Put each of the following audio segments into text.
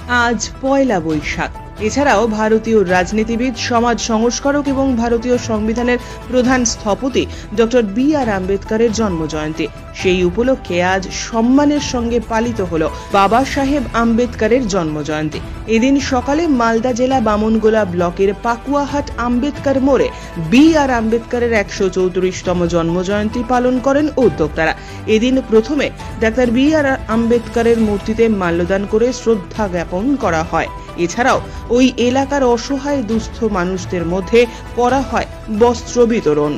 আজ পয়লা বৈশাখ। এছাড়াও ভারতীয় রাজনীতিবিদ, সমাজ সংস্কারক এবং ভারতীয় সংবিধানের প্রধান স্থপতি ডক্টর বি.আর. আম্বেদকরের জন্মজয়ন্তী। সেই উপলক্ষে আজ সম্মানের সঙ্গে পালিত হল বাবা সাহেব আম্বেদকরের জন্মজয়ন্তী। এদিন সকালে মালদা জেলা বামনগোলা ব্লকের পাকুয়াহাট আম্বেদকর মোড়ে বি.আর. আম্বেদকরের 134তম জন্মজয়ন্তী পালন করেন উদ্যোক্তারা। এদিন প্রথমে ডাক্তার বি.আর. আম্বেদকরের মূর্তিতে মাল্যদান করে শ্রদ্ধা জ্ঞাপন করা হয়। এছাড়াও ওই এলাকার অসহায় দুস্থ মানুষদের মধ্যে করা হয় বস্ত্র বিতরণ।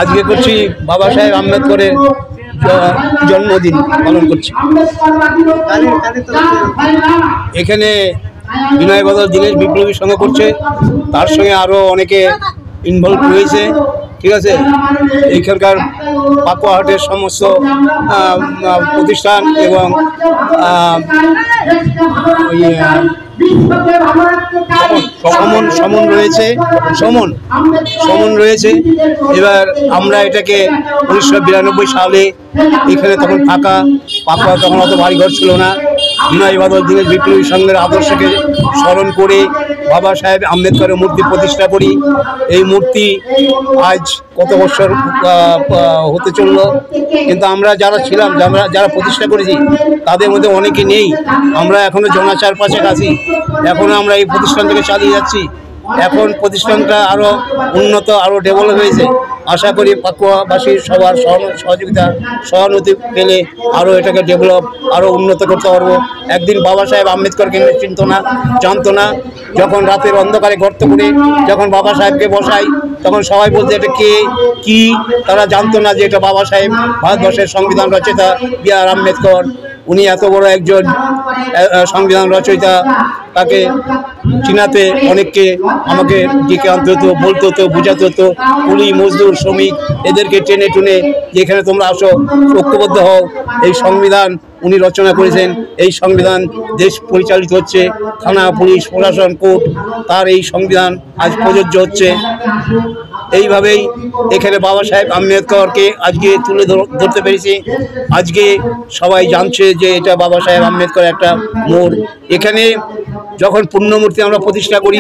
আজকে করছি বাবা সাহেব আম্বেদকরের জন্মদিন পালন করছি। এখানে বিনয় বাদল দীনেশ বিপ্লবী সংঘ করছে, তার সঙ্গে আরো অনেকে ইনভলভ রয়েছে। ঠিক আছে, এইখানকার পাকুয়াহাটের সমস্ত প্রতিষ্ঠান এবং সমন রয়েছে। এবার আমরা এটাকে 1992 সালে এখানে তখন পাকুয়া তখন অত বাড়িঘর ছিল না। বিনয় বাদল দীনেশ বিপ্লবী সংঘের আদর্শকে স্মরণ করে বাবা সাহেব আম্বেদকরের মূর্তি প্রতিষ্ঠা করি। এই মূর্তি আজ কত বছর হতে চললো, কিন্তু আমরা যারা ছিলাম, যারা প্রতিষ্ঠা করেছি তাদের মধ্যে অনেকে নেই। আমরা এখনো জনা চারপাশে আছি, এখনো আমরা এই প্রতিষ্ঠানটাকে চালিয়ে যাচ্ছি। এখন প্রতিষ্ঠানটা আরো উন্নত, আরো ডেভেলপ হয়েছে। আশা করি পাকুয়াবাসীর সবার সহযোগিতা সহানুভূতি পেলে আরো এটাকে ডেভেলপ, আরো উন্নত করতে পারবো। একদিন বাবা সাহেব আম্বেদকরকে জানতো না। যখন রাতের অন্ধকারে গর্ত করে যখন বাবা সাহেবকে বসাই, তখন সবাই বলতে এটা কি তারা জানতো না যে এটা বাবা সাহেব, ভারতবর্ষের সংবিধান রচয়িতা বি.আর. আম্বেদকর। উনি এত বড় একজন সংবিধান রচয়িতা, তাকে চিনাতে অনেককে আমাকে ডেকে আনতে হতো, বলতে হতো, বোঝাতে হতো। কুলি, মজদুর, শ্রমিক এদেরকে টেনে টুনে যেখানে তোমরা আসো, ঐক্যবদ্ধ হও। এই সংবিধান উনি রচনা করেছেন। এই সংবিধান দেশ পরিচালিত হচ্ছে, থানা, পুলিশ, প্রশাসন, কোর্ট, তার এই সংবিধান আজ প্রযোজ্য হচ্ছে। এইভাবেই এখানে বাবা সাহেব আম্বেদকরকে আজকে তুলে ধরতে পেরেছি। আজকে সবাই জানছে যে এটা বাবা সাহেব আম্বেদকর একটা মোড়। এখানে যখন পূর্ণমূর্তি আমরা প্রতিষ্ঠা করি,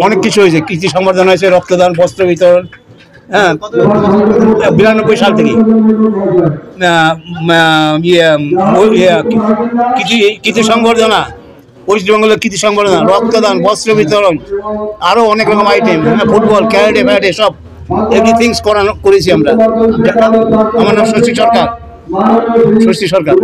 অনেক কিছু হয়েছে। কৃষি সংবর্ধনা হয়েছে, রক্তদান, বস্ত্র বিতরণ। হ্যাঁ, 92 সাল থেকে কৃষি সংবর্ধনা, ওয়েস্ট বেঙ্গলের কৃষি সংবর্ধনা, রক্তদান, বস্ত্র বিতরণ, আরো অনেক রকম আইটেম, ফুটবল, ক্যারাটে ফ্যারাটে সব এভরিথিংস করেছি আমরা। আমার নাম ষষ্ঠী সরকার।